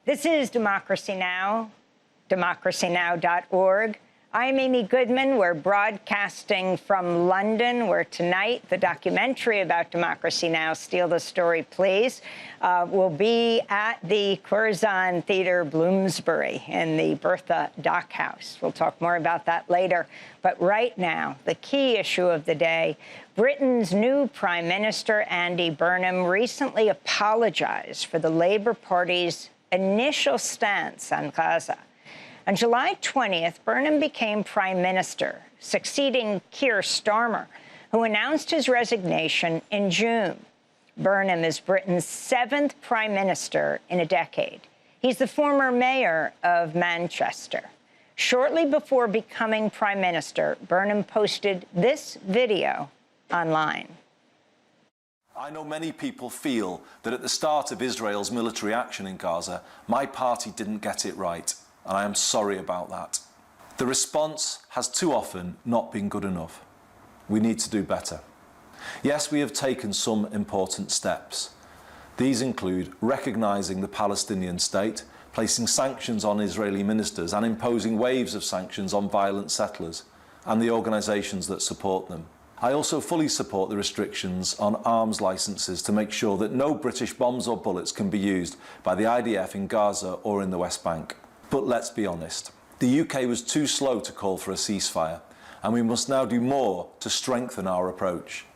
This is Democracy Now!, democracynow.org. I'm Amy Goodman. We're broadcasting from London, where tonight the documentary about Democracy Now!, Steal the Story, Please, will be at the Curzon Theatre, Bloomsbury, in the Bertha Dock House. We'll talk more about that later. But right now, the key issue of the day, Britain's new Prime Minister, Andy Burnham, recently apologized for the Labour Party's initial stance on Gaza. On July 20th, Burnham became Prime Minister, succeeding Keir Starmer, who announced his resignation in June. Burnham is Britain's 7th Prime Minister in a decade. He's the former mayor of Manchester. Shortly before becoming Prime Minister, Burnham posted this video online. I know many people feel that at the start of Israel's military action in Gaza, my party didn't get it right. And I am sorry about that. The response has too often not been good enough. We need to do better. Yes, we have taken some important steps. These include recognising the Palestinian state, placing sanctions on Israeli ministers and imposing waves of sanctions on violent settlers and the organisations that support them. I also fully support the restrictions on arms licences to make sure that no British bombs or bullets can be used by the IDF in Gaza or in the West Bank. But let's be honest, the UK was too slow to call for a ceasefire, and we must now do more to strengthen our approach.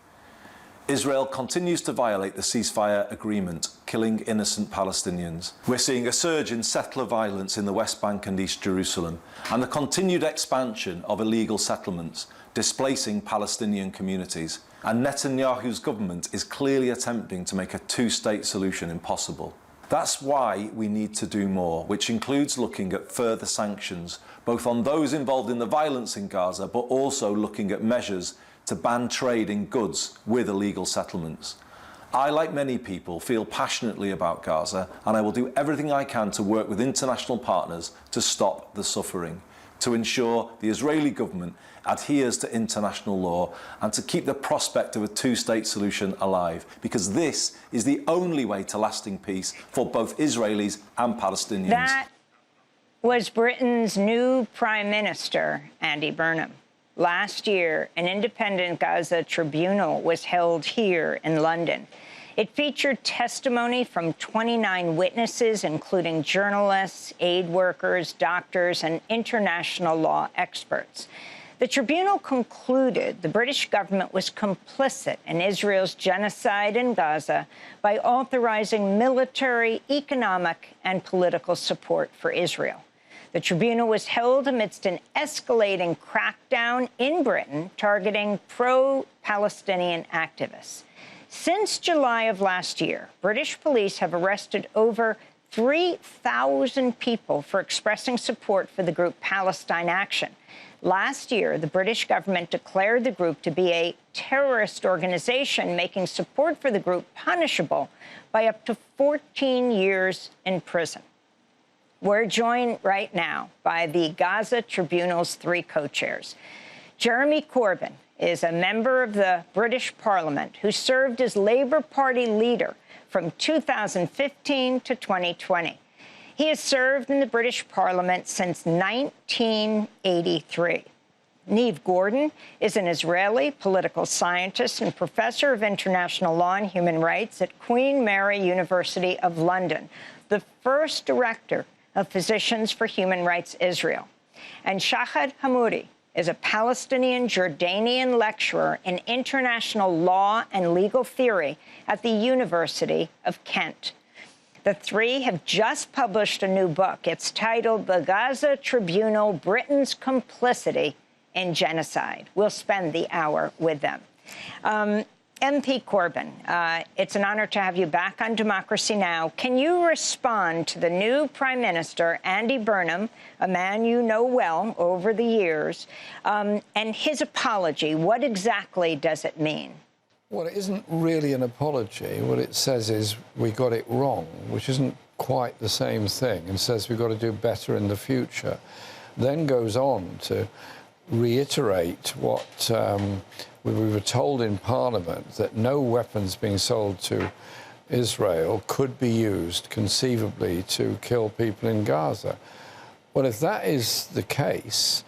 Israel continues to violate the ceasefire agreement, killing innocent Palestinians. We're seeing a surge in settler violence in the West Bank and East Jerusalem, and the continued expansion of illegal settlements, displacing Palestinian communities. And Netanyahu's government is clearly attempting to make a two-state solution impossible. That's why we need to do more, which includes looking at further sanctions, both on those involved in the violence in Gaza, but also looking at measures to ban trade in goods with illegal settlements. I, like many people, feel passionately about Gaza, and I will do everything I can to work with international partners to stop the suffering, to ensure the Israeli government adheres to international law and to keep the prospect of a two-state solution alive, because this is the only way to lasting peace for both Israelis and Palestinians. That was Britain's new Prime Minister, Andy Burnham. Last year, an independent Gaza tribunal was held here in London. It featured testimony from 29 witnesses, including journalists, aid workers, doctors, and international law experts. The tribunal concluded the British government was complicit in Israel's genocide in Gaza by authorizing military, economic, and political support for Israel. The tribunal was held amidst an escalating crackdown in Britain targeting pro-Palestinian activists. Since July of last year, British police have arrested over 3,000 people for expressing support for the group Palestine Action. Last year, the British government declared the group to be a terrorist organization, making support for the group punishable by up to 14 years in prison. We're joined right now by the Gaza Tribunal's 3 co-chairs. Jeremy Corbyn is a member of the British Parliament who served as Labour Party leader from 2015 to 2020. He has served in the British Parliament since 1983. Neve Gordon is an Israeli political scientist and professor of international law and human rights at Queen Mary University of London, the first director of Physicians for Human Rights Israel. And Shahd Hammouri is a Palestinian-Jordanian lecturer in international law and legal theory at the University of Kent. The 3 have just published a new book. It's titled The Gaza Tribunal, Britain's Complicity in Genocide. We'll spend the hour with them. MP Corbyn, it's an honor to have you back on Democracy Now! Can you respond to the new Prime Minister, Andy Burnham, a man you know well over the years, and his apology? What exactly does it mean? Well, it isn't really an apology. What it says is we got it wrong, which isn't quite the same thing, and says we've got to do better in the future. Then goes on to reiterate what we were told in Parliament, that no weapons being sold to Israel could be used conceivably to kill people in Gaza. Well, if that is the case,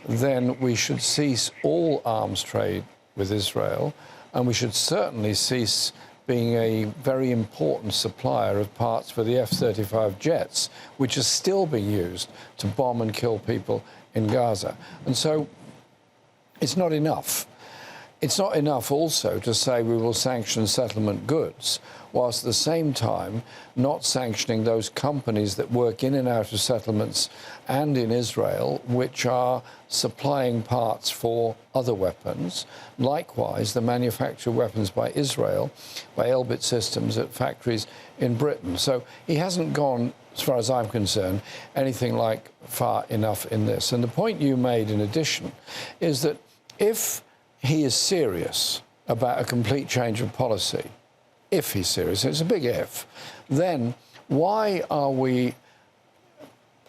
then we should cease all arms trade with Israel, and we should certainly cease being a very important supplier of parts for the F-35 jets, which are still being used to bomb and kill people in Gaza. And so it's not enough. It's not enough also to say we will sanction settlement goods, whilst at the same time not sanctioning those companies that work in and out of settlements and in Israel, which are supplying parts for other weapons. Likewise, the manufacture of weapons by Israel, by Elbit Systems at factories in Britain. So he hasn't gone, as far as I'm concerned, anything like far enough in this. And the point you made in addition is that if he is serious about a complete change of policy, if he's serious, it's a big if, then why are we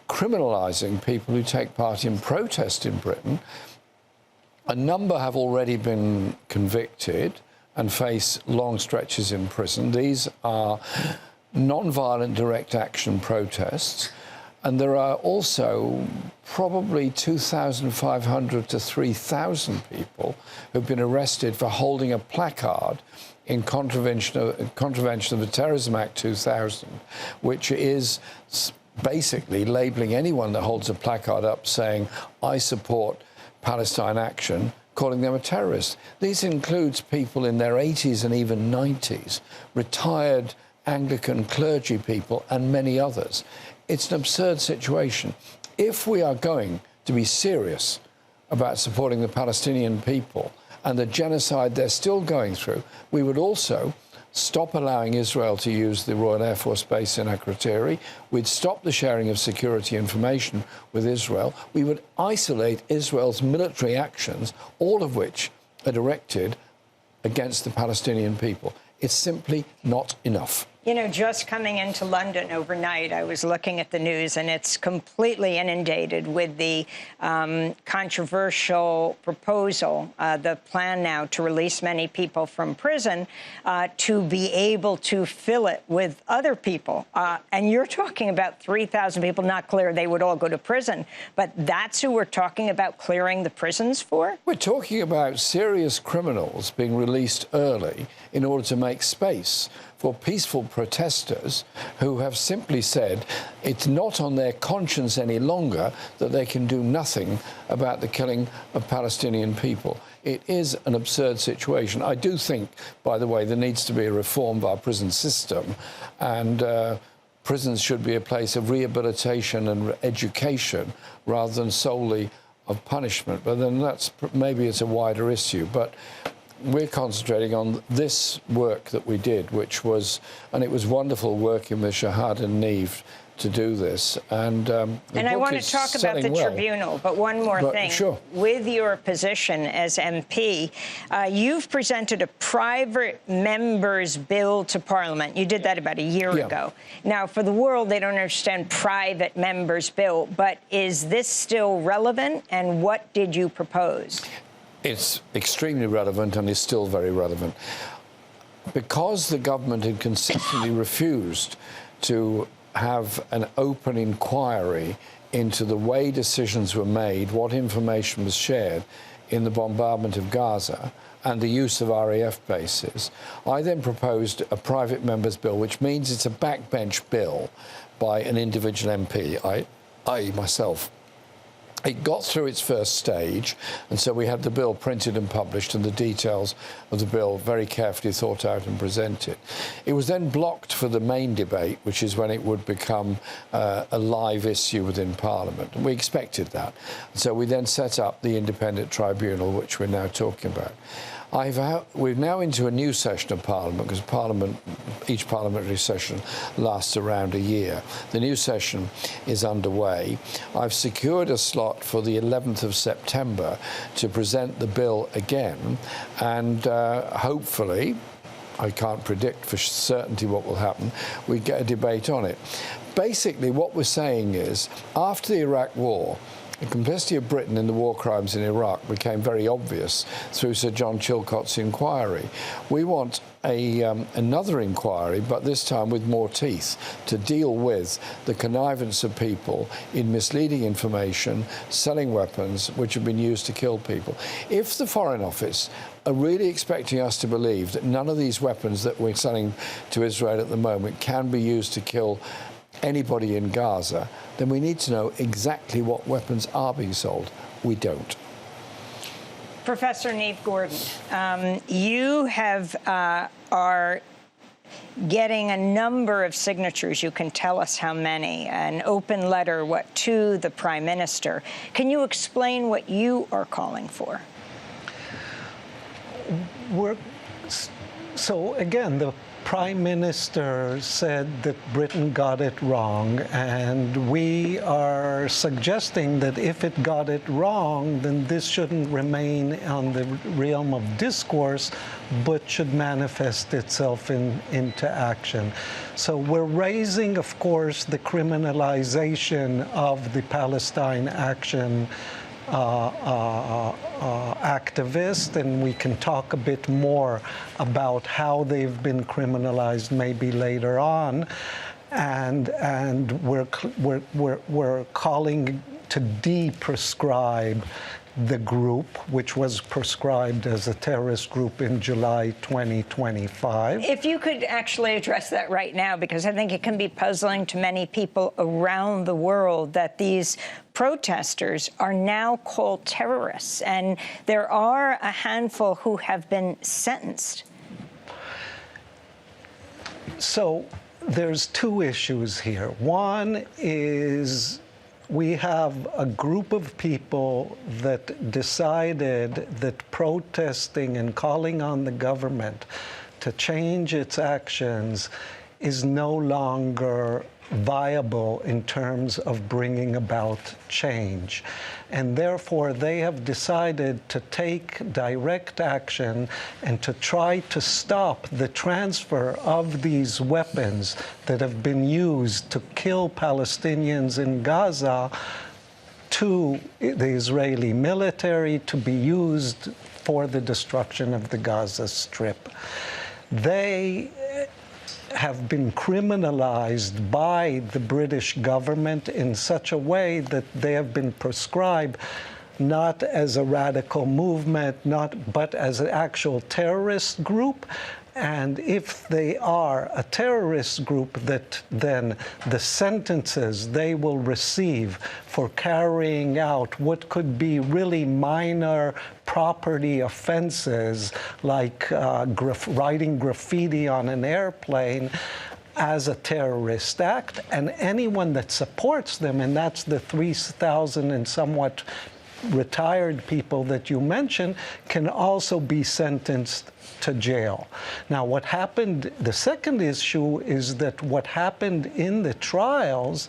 criminalising people who take part in protest in Britain? A number have already been convicted and face long stretches in prison. These are non-violent direct action protests. And there are also probably 2,500 to 3,000 people who've been arrested for holding a placard in contravention of the Terrorism Act 2000, which is basically labelling anyone that holds a placard up saying, I support Palestine Action, calling them a terrorist. This includes people in their 80s and even 90s, retired Anglican clergy people and many others. It's an absurd situation. If we are going to be serious about supporting the Palestinian people and the genocide they're still going through, we would also stop allowing Israel to use the Royal Air Force Base in Akrotiri. We'd stop the sharing of security information with Israel. We would isolate Israel's military actions, all of which are directed against the Palestinian people. It's simply not enough. You know, just coming into London overnight, I was looking at the news, and it's completely inundated with the controversial proposal, the plan now to release many people from prison, to be able to fill it with other people. And you're talking about 3,000 people, not clear they would all go to prison, but that's who we're talking about clearing the prisons for? We're talking about serious criminals being released early in order to make space for peaceful protesters who have simply said it's not on their conscience any longer that they can do nothing about the killing of Palestinian people. It is an absurd situation. I do think, by the way, there needs to be a reform of our prison system, and prisons should be a place of rehabilitation and education rather than solely of punishment. But then maybe it's a wider issue. But we're concentrating on this work that we did, which was, and it was wonderful working with Shahd and Neve to do this. And I want to talk about the tribunal, but one more thing. Sure. With your position as MP, you've presented a private member's bill to Parliament. You did that about a year ago. Now, for the world, they don't understand private member's bill, but is this still relevant, and what did you propose? It's extremely relevant and is still very relevant. Because the government had consistently refused to have an open inquiry into the way decisions were made, what information was shared in the bombardment of Gaza and the use of RAF bases, I then proposed a private member's bill, which means it's a backbench bill by an individual MP, i.e. myself. It got through its first stage, and so we had the bill printed and published and the details of the bill very carefully thought out and presented. It was then blocked for the main debate, which is when it would become a live issue within Parliament. And we expected that. So we then set up the independent tribunal, which we're now talking about. We're now into a new session of Parliament, because each parliamentary session lasts around a year. The new session is underway. I've secured a slot for the 11th of September to present the bill again, and hopefully, I can't predict for certainty what will happen, we get a debate on it. Basically, what we're saying is, after the Iraq War, The complicity of Britain in the war crimes in Iraq became very obvious through Sir John Chilcot's inquiry. We want another inquiry, but this time with more teeth, to deal with the connivance of people in misleading information, selling weapons which have been used to kill people. If the Foreign Office are really expecting us to believe that none of these weapons that we're selling to Israel at the moment can be used to kill anybody in Gaza, then we need to know exactly what weapons are being sold. We don't. Professor Neve Gordon, you are getting a number of signatures. You can tell us how many. An open letter, to the Prime Minister. Can you explain what you are calling for? So again, the Prime Minister said that Britain got it wrong, and we are suggesting that if it got it wrong, then this shouldn't remain on the realm of discourse, but should manifest itself into action. So we're raising, of course, the criminalization of the Palestine Action activist, and we can talk a bit more about how they've been criminalized maybe later on, and we're calling to de-prescribe the group, which was prescribed as a terrorist group in July 2025. If you could actually address that right now, because I think it can be puzzling to many people around the world that these protesters are now called terrorists, and there are a handful who have been sentenced. So there's two issues here. One is we have a group of people that decided that protesting and calling on the government to change its actions is no longer viable in terms of bringing about change. And therefore, they have decided to take direct action and to try to stop the transfer of these weapons that have been used to kill Palestinians in Gaza to the Israeli military to be used for the destruction of the Gaza Strip. They have been criminalized by the British government in such a way that they have been prescribed not as a radical movement, but as an actual terrorist group. And if they are a terrorist group, that then the sentences they will receive for carrying out what could be really minor property offenses, like writing graffiti on an airplane, as a terrorist act. And anyone that supports them, and that's the 3,000 and somewhat retired people that you mentioned, can also be sentenced to jail. Now, what happened, the second issue is that what happened in the trials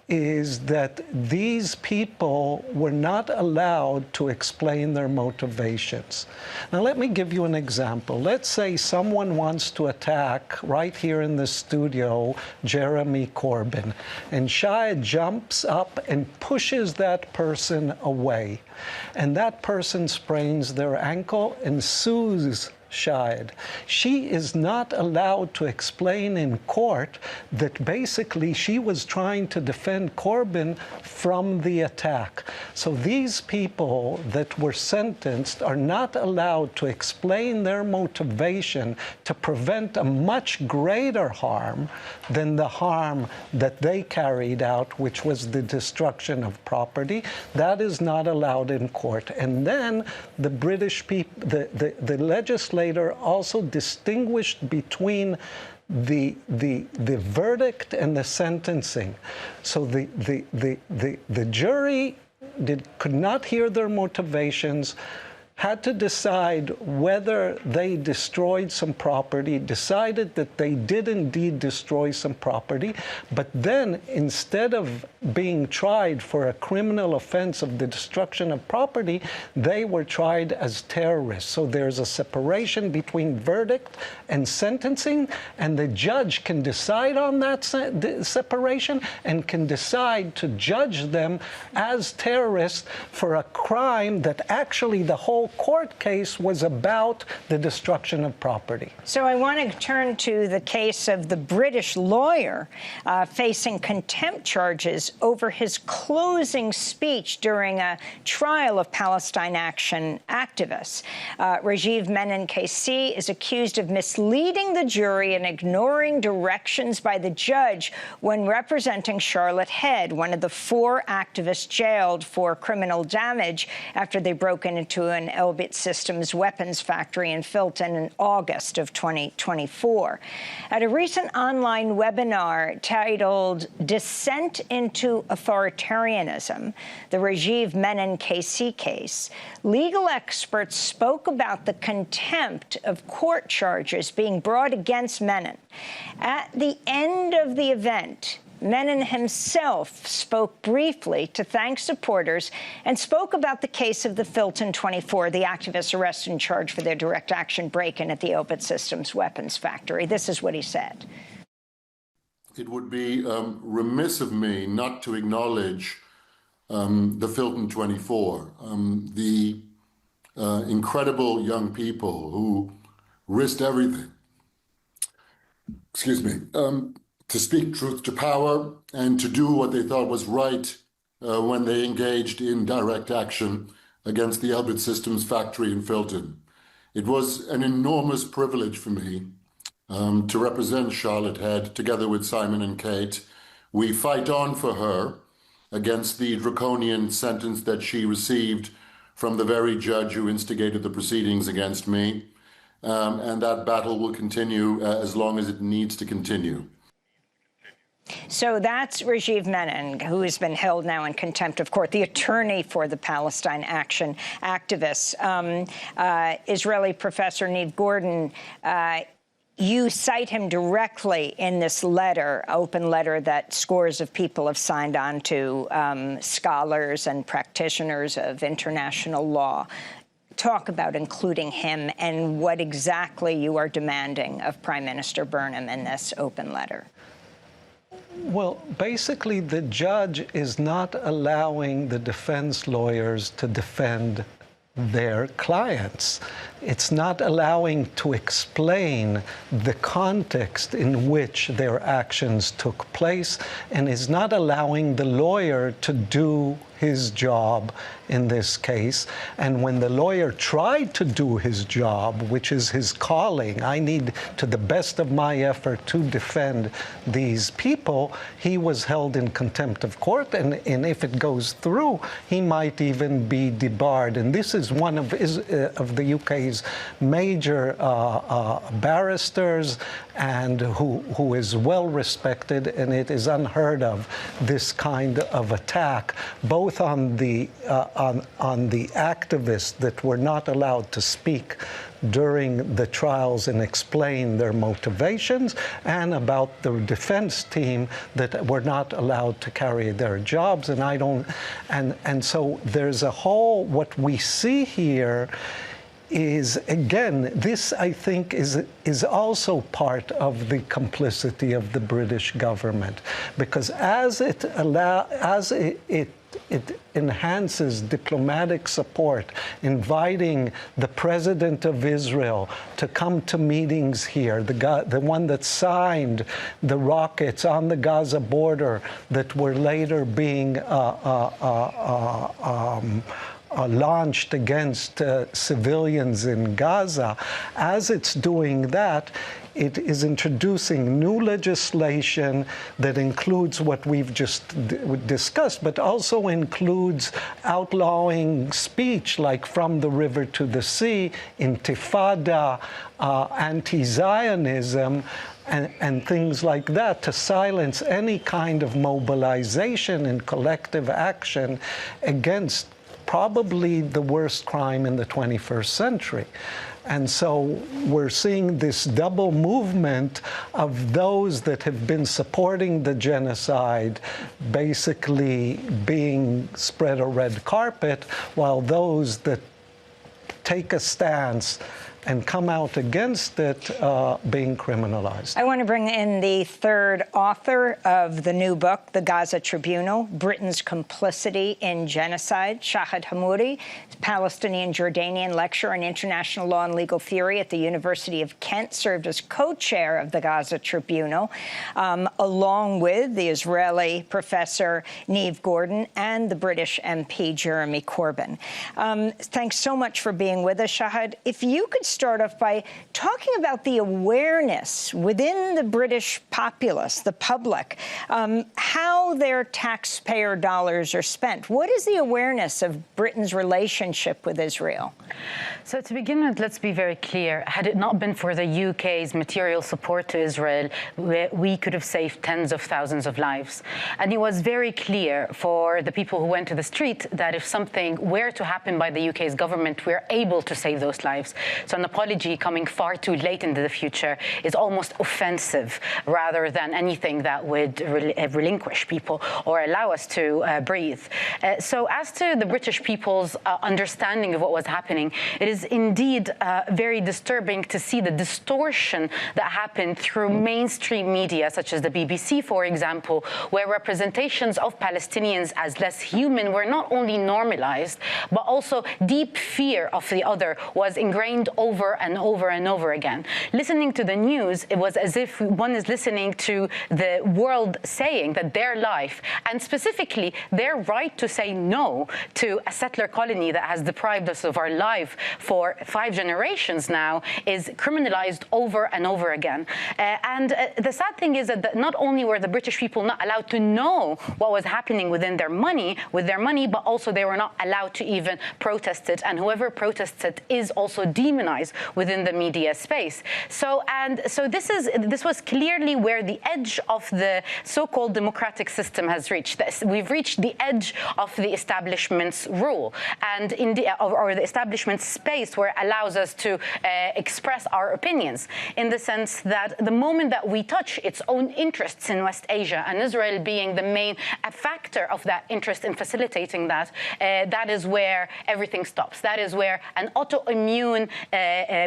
is that these people were not allowed to explain their motivations. Now, let me give you an example. Let's say someone wants to attack, right here in the studio, Jeremy Corbyn, and Shahd jumps up and pushes that person away, and that person sprains their ankle and sues Shahd. She is not allowed to explain in court that basically she was trying to defend Corbyn from the attack. So these people that were sentenced are not allowed to explain their motivation to prevent a much greater harm than the harm that they carried out, which was the destruction of property. That is not allowed in court. And then the British people, the legislature also distinguished between the verdict and the sentencing. So the jury could not hear their motivations. had to decide whether they destroyed some property, decided that they did indeed destroy some property, but then instead of being tried for a criminal offense of the destruction of property, they were tried as terrorists. So there's a separation between verdict and sentencing, and the judge can decide on that separation and can decide to judge them as terrorists for a crime that actually the whole court case was about the destruction of property. So I want to turn to the case of the British lawyer facing contempt charges over his closing speech during a trial of Palestine Action activists. Rajiv Menon KC is accused of misleading the jury and ignoring directions by the judge when representing Charlotte Head, one of the 4 activists jailed for criminal damage after they broke into an Elbit Systems weapons factory in Filton in August of 2024. At a recent online webinar titled Descent into Authoritarianism, the Rajiv Menon KC case, legal experts spoke about the contempt of court charges being brought against Menon. At the end of the event, Menon himself spoke briefly to thank supporters and spoke about the case of the Filton 24, the activists arrested and charged for their direct action break-in at the Elbit Systems weapons factory. This is what he said. It would be remiss of me not to acknowledge the Filton 24, the incredible young people who risked everything, to speak truth to power and to do what they thought was right when they engaged in direct action against the Elbit Systems factory in Filton. It was an enormous privilege for me to represent Charlotte Head together with Simon and Kate. We fight on for her against the draconian sentence that she received from the very judge who instigated the proceedings against me. And that battle will continue as long as it needs to continue. So that's Rajiv Menon, who has been held now in contempt of court, the attorney for the Palestine Action activists. Israeli professor Neve Gordon, you cite him directly in this letter, open letter that scores of people have signed on to, scholars and practitioners of international law. Talk about including him and what exactly you are demanding of Prime Minister Burnham in this open letter. Well, basically, the judge is not allowing the defense lawyers to defend their clients. It's not allowing to explain the context in which their actions took place, and is not allowing the lawyer to do his job in this case. And when the lawyer tried to do his job, which is his calling, I need to the best of my effort to defend these people, he was held in contempt of court, and if it goes through, he might even be debarred. And this is one of the UK's major barristers, and who is well respected, and it is unheard of, this kind of attack, both on the activists that were not allowed to speak during the trials and explain their motivations, and about the defense team that were not allowed to carry their jobs. And so there's a whole, what we see here is, again, this, I think, is also part of the complicity of the British government, because as it enhances diplomatic support, inviting the President of Israel to come to meetings here, the one that signed the rockets on the Gaza border that were later being launched against civilians in Gaza. As it's doing that, it is introducing new legislation that includes what we've just discussed, but also includes outlawing speech like from the river to the sea, intifada, anti-Zionism, and things like that, to silence any kind of mobilization and collective action against probably the worst crime in the 21st century. And so we're seeing this double movement of those that have been supporting the genocide basically being spread a red carpet, while those that take a stance and come out against it being criminalized. I want to bring in the third author of the new book, The Gaza Tribunal, Britain's Complicity in Genocide, Shahd Hammouri, Palestinian Jordanian lecturer in international law and legal theory at the University of Kent, served as co-chair of the Gaza Tribunal, along with the Israeli professor Neve Gordon and the British MP Jeremy Corbyn. Thanks so much for being with us, Shahd. If you could start off by talking about the awareness within the British populace, the public, how their taxpayer dollars are spent. What is the awareness of Britain's relationship with Israel? So to begin with, let's be very clear. Had it not been for the UK's material support to Israel, we could have saved tens of thousands of lives. And it was very clear for the people who went to the street that if something were to happen by the UK's government, we're able to save those lives. So an apology coming far too late into the future is almost offensive rather than anything that would relinquish people or allow us to breathe. So as to the British people's understanding of what was happening, it is indeed very disturbing to see the distortion that happened through mainstream media, such as the BBC, for example, where representations of Palestinians as less human were not only normalized, but also deep fear of the other was ingrained over and over and over again. Listening to the news, it was as if one is listening to the world saying that their life, and specifically their right to say no to a settler colony that has deprived us of our life for 5 generations now, is criminalized over and over again. The sad thing is that not only were the British people not allowed to know what was happening with their money, but also they were not allowed to even protest it, and whoever protests it is also demonized within the media space. So this was clearly where the edge of the so-called democratic system has reached. We've reached the edge of the establishment's rule and or the establishment space where it allows us to express our opinions, in the sense that the moment that we touch its own interests in West Asia, and Israel being the main factor of that interest in facilitating that, that is where everything stops. That is where an autoimmune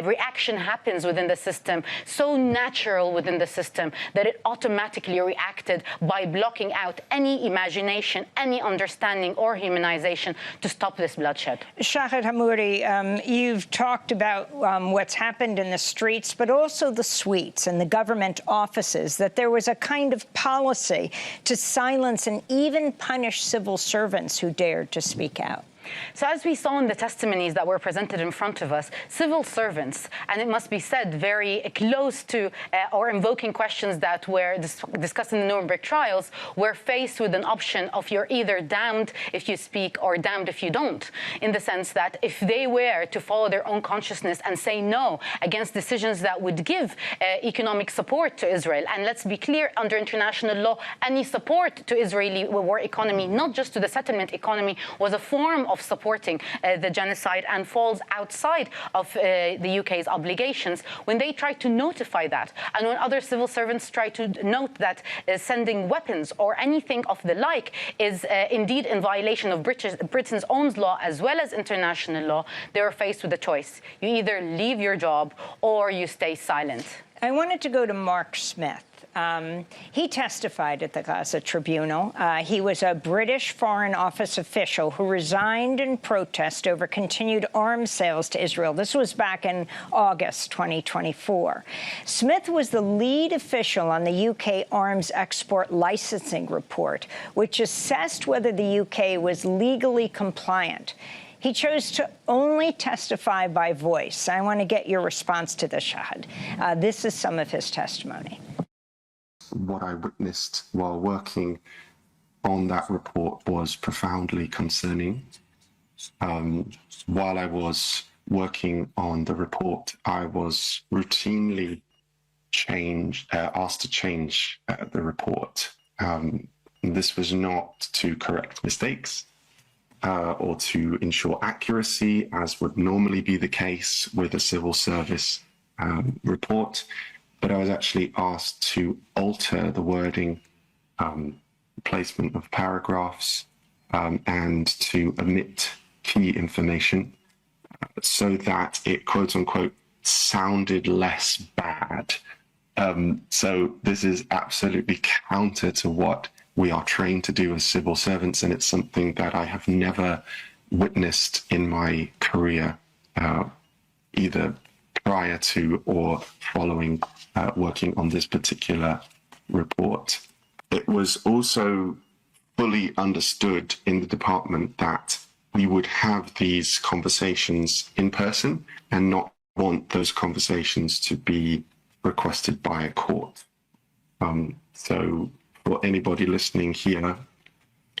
reaction happens within the system, so natural within the system that it automatically reacted by blocking out any imagination, any understanding or humanization to stop this bloodshed. Shahd Hammouri, you've talked about what's happened in the streets, but also the suites and the government offices, that there was a kind of policy to silence and even punish civil servants who dared to speak out. So as we saw in the testimonies that were presented in front of us, civil servants, and it must be said very close to or invoking questions that were discussed in the Nuremberg trials, were faced with an option of you're either damned if you speak or damned if you don't, in the sense that if they were to follow their own consciousness and say no against decisions that would give economic support to Israel, and let's be clear, under international law, any support to Israeli war economy, not just to the settlement economy, was a form of supporting the genocide and falls outside of the UK's obligations. When they try to notify that, and when other civil servants try to note that sending weapons or anything of the like is indeed in violation of Britain's own law as well as international law, they are faced with a choice. You either leave your job or you stay silent. I wanted to go to Mark Smith. He testified at the Gaza Tribunal. He was a British Foreign Office official who resigned in protest over continued arms sales to Israel. This was back in August 2024. Smith was the lead official on the UK arms export licensing report, which assessed whether the UK was legally compliant. He chose to only testify by voice. I want to get your response to this, Shahd. This is some of his testimony. What I witnessed while working on that report was profoundly concerning. While I was working on the report, I was routinely asked to change the report. This was not to correct mistakes. or to ensure accuracy, as would normally be the case with a civil service report. But I was actually asked to alter the wording, placement of paragraphs, and to omit key information so that it, quote unquote, sounded less bad. So this is absolutely counter to what we are trained to do as civil servants, and it's something that I have never witnessed in my career, either prior to or following working on this particular report. It was also fully understood in the department that we would have these conversations in person and not want those conversations to be requested by a court. So for anybody listening here,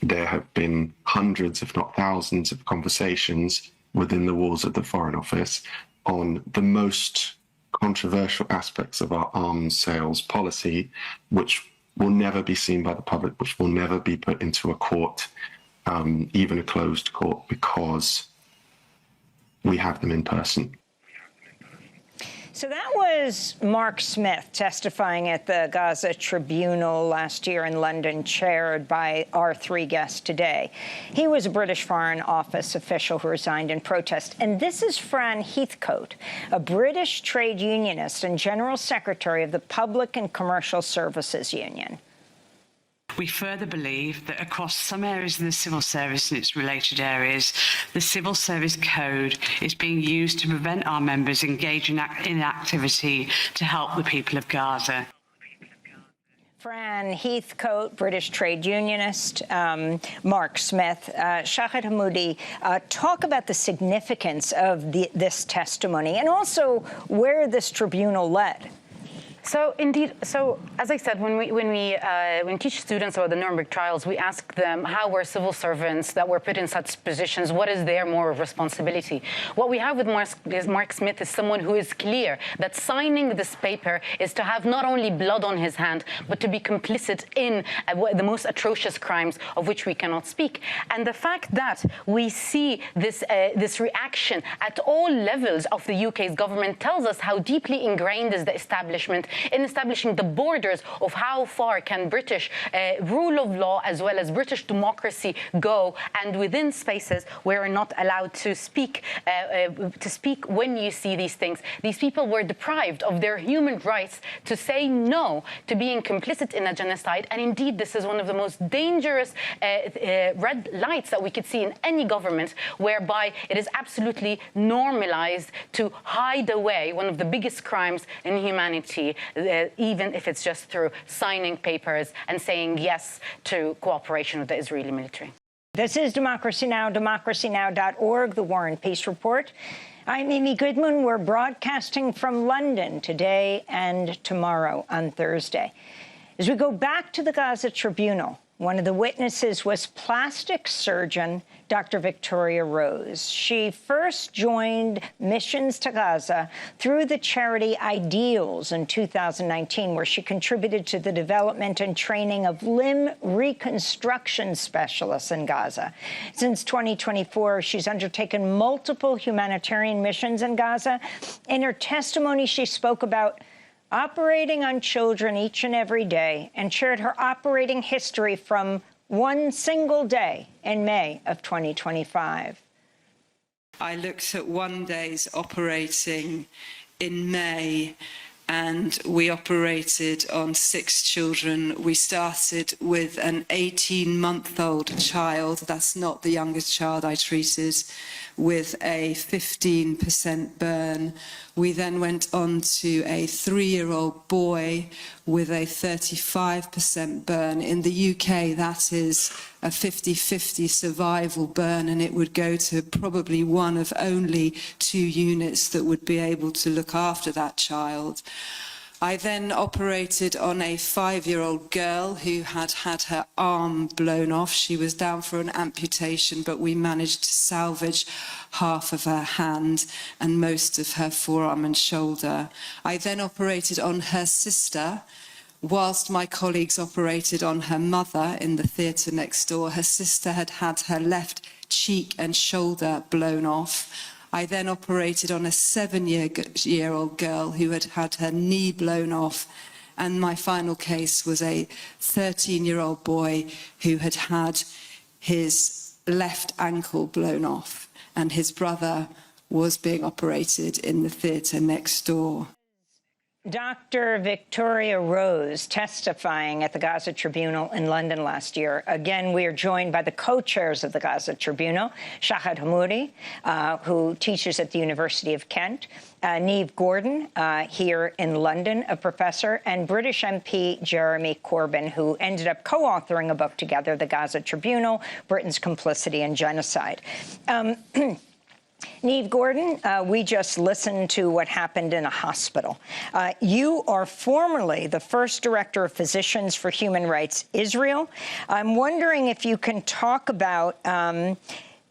there have been hundreds, if not thousands, of conversations within the walls of the Foreign Office on the most controversial aspects of our arms sales policy, which will never be seen by the public, which will never be put into a court, even a closed court, because we have them in person. So that was Mark Smith testifying at the Gaza Tribunal last year in London, chaired by our three guests today. He was a British Foreign Office official who resigned in protest. And this is Fran Heathcote, a British trade unionist and General Secretary of the Public and Commercial Services Union. We further believe that across some areas of the civil service and its related areas, the Civil Service Code is being used to prevent our members engaging in activity to help the people of Gaza. Fran Heathcote, British trade unionist, Mark Smith, Shahd Hammouri, talk about the significance of this testimony and also where this tribunal led. So indeed, so as I said, when we teach students about the Nuremberg trials, we ask them how were civil servants that were put in such positions, what is their moral responsibility? What we have with Mark Smith is someone who is clear that signing this paper is to have not only blood on his hand, but to be complicit in the most atrocious crimes of which we cannot speak. And the fact that we see this reaction at all levels of the UK's government tells us how deeply ingrained is the establishment in establishing the borders of how far can British rule of law as well as British democracy go, and within spaces where we're not allowed to speak when you see these things. These people were deprived of their human rights to say no to being complicit in a genocide, and indeed this is one of the most dangerous red lights that we could see in any government, whereby it is absolutely normalized to hide away one of the biggest crimes in humanity, even if it's just through signing papers and saying yes to cooperation with the Israeli military. This is Democracy Now!, democracynow.org, the War and Peace Report. I'm Amy Goodman. We're broadcasting from London today and tomorrow on Thursday. As we go back to the Gaza Tribunal, one of the witnesses was plastic surgeon Dr. Victoria Rose. She first joined missions to Gaza through the charity Ideals in 2019, where she contributed to the development and training of limb reconstruction specialists in Gaza. Since 2024, she's undertaken multiple humanitarian missions in Gaza. In her testimony, she spoke about operating on children each and every day and shared her operating history from one single day in May of 2025. I looked at one day's operating in May, and we operated on 6 children. We started with an 18-month-old child. That's not the youngest child I treated, with a 15% burn. We then went on to a 3-year-old boy with a 35% burn. In the UK, that is a 50-50 survival burn, and it would go to probably one of only 2 units that would be able to look after that child. I then operated on a 5-year-old girl who had had her arm blown off. She was down for an amputation, but we managed to salvage half of her hand and most of her forearm and shoulder. I then operated on her sister, whilst my colleagues operated on her mother in the theatre next door. Her sister had had her left cheek and shoulder blown off. I then operated on a 7-year-old girl who had had her knee blown off. And my final case was a 13-year-old boy who had had his left ankle blown off, and his brother was being operated in the theatre next door. Dr. Victoria Rose testifying at the Gaza Tribunal in London last year. Again, we are joined by the co-chairs of the Gaza Tribunal, Shahd Hammouri, who teaches at the University of Kent, Neve Gordon, here in London, a professor, and British MP Jeremy Corbyn, who ended up co-authoring a book together, The Gaza Tribunal, Britain's Complicity and Genocide. Neve Gordon, we just listened to what happened in a hospital. You are formerly the first director of Physicians for Human Rights Israel. I'm wondering if you can talk about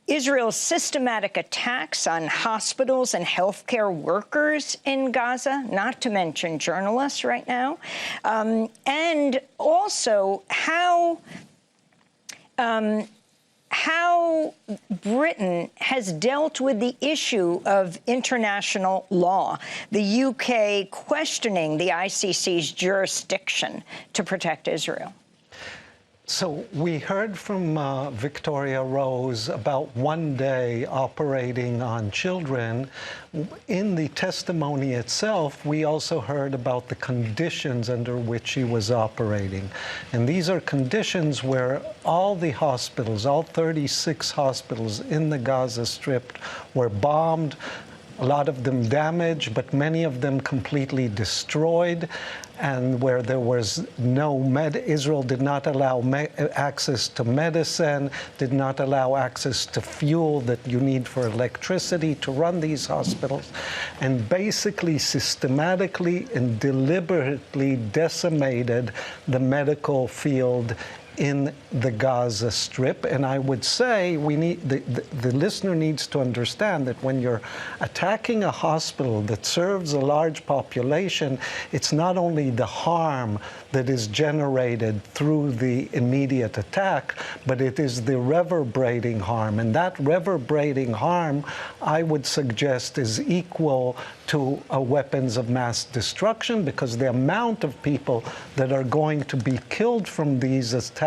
Israel's systematic attacks on hospitals and healthcare workers in Gaza, not to mention journalists right now, and also how Britain has dealt with the issue of international law, the UK questioning the ICC's jurisdiction to protect Israel. So we heard from Victoria Rose about one day operating on children. In the testimony itself, we also heard about the conditions under which she was operating. And these are conditions where all the hospitals, all 36 hospitals in the Gaza Strip were bombed, a lot of them damaged, but many of them completely destroyed, and where there was no Israel did not allow access to medicine, did not allow access to fuel that you need for electricity to run these hospitals, and basically systematically and deliberately decimated the medical field in the Gaza Strip. And I would say we need the listener needs to understand that when you're attacking a hospital that serves a large population, it's not only the harm that is generated through the immediate attack, but it is the reverberating harm. And that reverberating harm, I would suggest, is equal to weapons of mass destruction, because the amount of people that are going to be killed from these attacks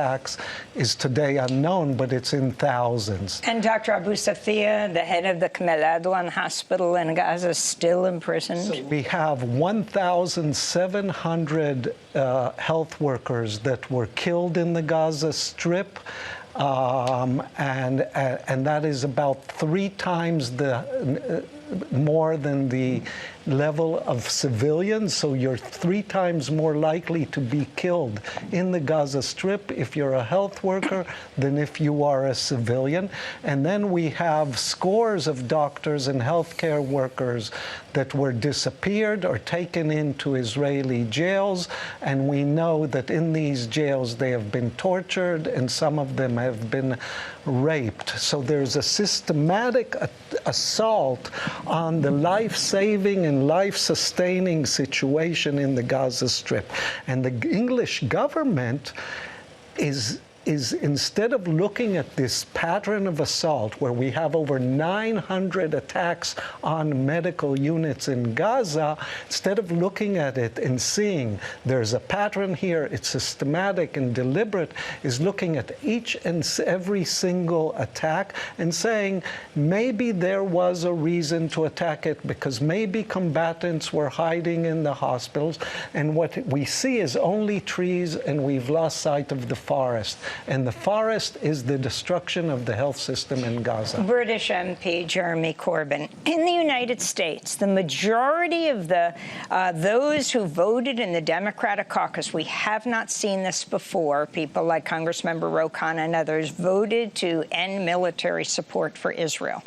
is today unknown, but it's in thousands. And Dr. Abu Safia, the head of the Kamel Adwan Hospital in Gaza, is still imprisoned. So we have 1,700 health workers that were killed in the Gaza Strip. And that is about 3 times more than the level of civilians. So you're 3 times more likely to be killed in the Gaza Strip if you're a health worker than if you are a civilian. And then we have scores of doctors and healthcare workers that were disappeared or taken into Israeli jails. And we know that in these jails they have been tortured and some of them have been raped. So there's a systematic assault on the life-saving and life-sustaining situation in the Gaza Strip. And the English government is instead of looking at this pattern of assault where we have over 900 attacks on medical units in Gaza, instead of looking at it and seeing there's a pattern here, it's systematic and deliberate, is looking at each and every single attack and saying maybe there was a reason to attack it because maybe combatants were hiding in the hospitals, and what we see is only trees and we've lost sight of the forest. And the forest is the destruction of the health system in Gaza. British MP Jeremy Corbyn. In the United States, the majority of those who voted in the Democratic caucus, we have not seen this before, people like Congressmember Ro Khanna and others, voted to end military support for Israel.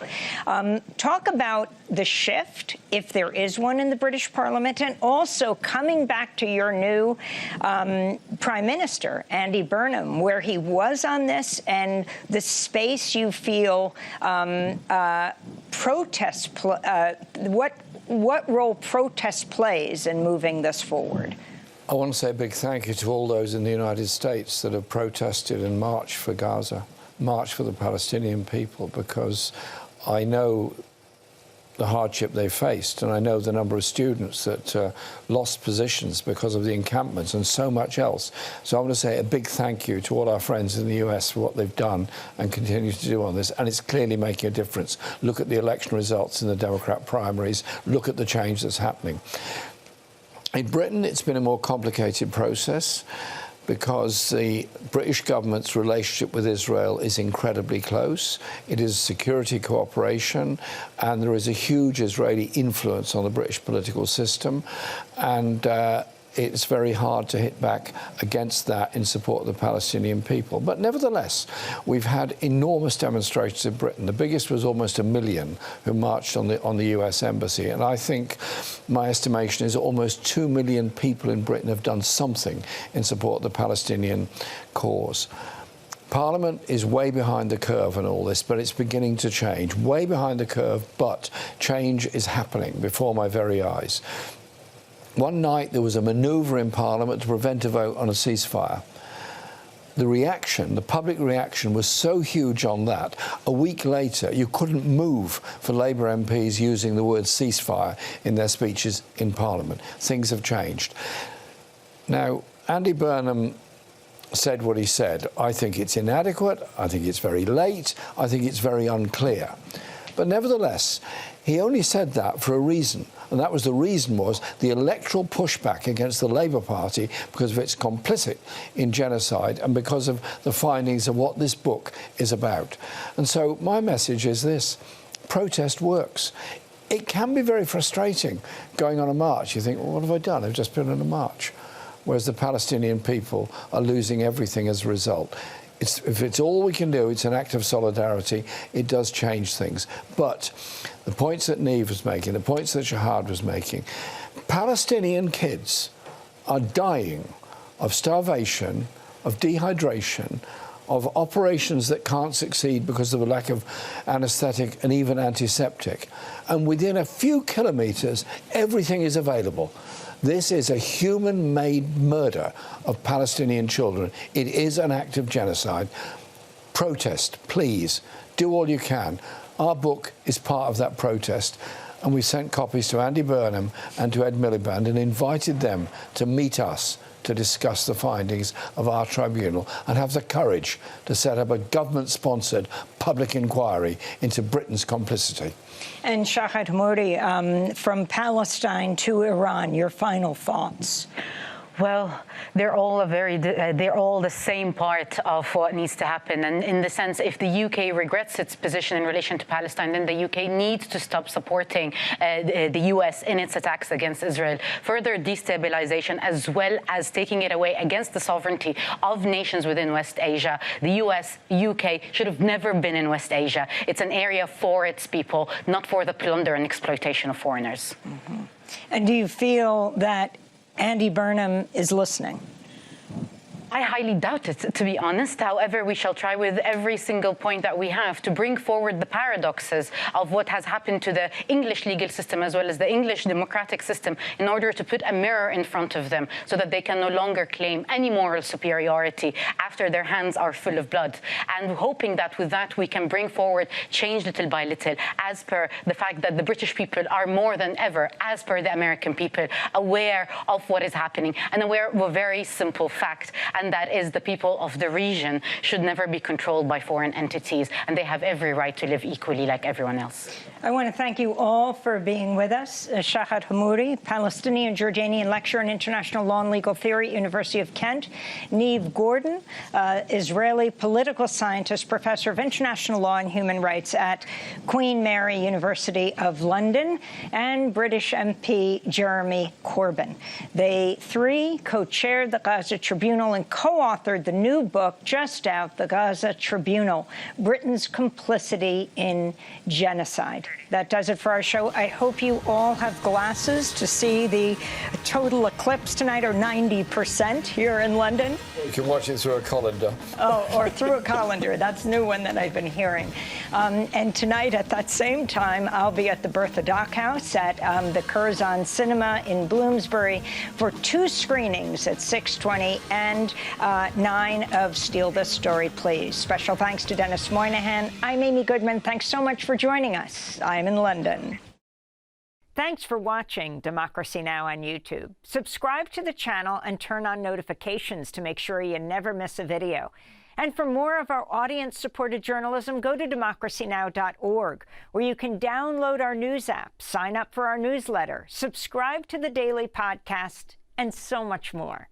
Talk about the shift, if there is one in the British Parliament, and also coming back to your new Prime Minister, Andy Burnham, where he was on this, and the space you feel what role protest plays in moving this forward. I want to say a big thank you to all those in the United States that have protested and marched for Gaza. march for the Palestinian people because I know the hardship they faced, and I know the number of students that lost positions because of the encampments and so much else. So I want to say a big thank you to all our friends in the US for what they've done and continue to do on this, and it's clearly making a difference. Look at the election results in the Democrat primaries, look at the change that's happening. In Britain, it's been a more complicated process because the British government's relationship with Israel is incredibly close. It is security cooperation, and there is a huge Israeli influence on the British political system, and it's very hard to hit back against that in support of the Palestinian people. But nevertheless, we've had enormous demonstrations in Britain. The biggest was almost 1 million who marched on the US embassy. And I think my estimation is almost 2 million people in Britain have done something in support of the Palestinian cause. Parliament is way behind the curve on all this, but it's beginning to change. Way behind the curve, but change is happening before my very eyes. One night there was a manoeuvre in Parliament to prevent a vote on a ceasefire. The reaction, the public reaction was so huge on that, a week later you couldn't move for Labour MPs using the word ceasefire in their speeches in Parliament. Things have changed. Now, Andy Burnham said what he said. I think it's inadequate, I think it's very late, I think it's very unclear. But nevertheless, he only said that for a reason. And that was the reason was the electoral pushback against the Labour Party because of its complicit in genocide and because of the findings of what this book is about. And so my message is this: protest works. It can be very frustrating going on a march. You think, well, what have I done? I've just been on a march. Whereas the Palestinian people are losing everything as a result. If it's all we can do, it's an act of solidarity. It does change things. But the points that Neve was making, the points that Shahd was making, Palestinian kids are dying of starvation, of dehydration, of operations that can't succeed because of a lack of anaesthetic and even antiseptic. And within a few kilometres, everything is available. This is a human-made murder of Palestinian children. It is an act of genocide. Protest, please. Do all you can. Our book is part of that protest. And we sent copies to Andy Burnham and to Ed Miliband and invited them to meet us to discuss the findings of our tribunal and have the courage to set up a government-sponsored public inquiry into Britain's complicity. And Shahd Hammouri, from Palestine to Iran, your final thoughts? Well, they're all the same part of what needs to happen. And in the sense, if the UK regrets its position in relation to Palestine, then the UK needs to stop supporting the US in its attacks against Israel. Further destabilization, as well as taking it away against the sovereignty of nations within West Asia. The US, UK should have never been in West Asia. It's an area for its people, not for the plunder and exploitation of foreigners. Mm-hmm. And do you feel that Andy Burnham is listening? I highly doubt it, to be honest. However, we shall try with every single point that we have to bring forward the paradoxes of what has happened to the English legal system as well as the English democratic system in order to put a mirror in front of them so that they can no longer claim any moral superiority after their hands are full of blood. And hoping that with that we can bring forward change little by little, as per the fact that the British people are more than ever, as per the American people, aware of what is happening and aware of a very simple fact, and that is the people of the region should never be controlled by foreign entities, and they have every right to live equally like everyone else. I want to thank you all for being with us. Shahd Hammouri, Palestinian Jordanian lecturer in international law and legal theory, University of Kent. Neve Gordon, Israeli political scientist, professor of international law and human rights at Queen Mary University of London, and British MP Jeremy Corbyn. They three co-chaired the Gaza Tribunal and co-authored the new book just out, The Gaza Tribunal, Britain's Complicity in Genocide. That does it for our show. I hope you all have glasses to see the total eclipse tonight, or 90% here in London. You can watch it through a colander. Oh, or through a colander. That's a new one that I've been hearing. And tonight at that same time, I'll be at the Bertha Dock House at the Curzon Cinema in Bloomsbury for 2 screenings at 6:20 and 9 of Steal This Story, Please. Special thanks to Dennis Moynihan. I'm Amy Goodman. Thanks so much for joining us. I'm in London. Thanks for watching Democracy Now! On YouTube. Subscribe to the channel and turn on notifications to make sure you never miss a video. And for more of our audience-supported journalism, go to democracynow.org, where you can download our news app, sign up for our newsletter, subscribe to the daily podcast, and so much more.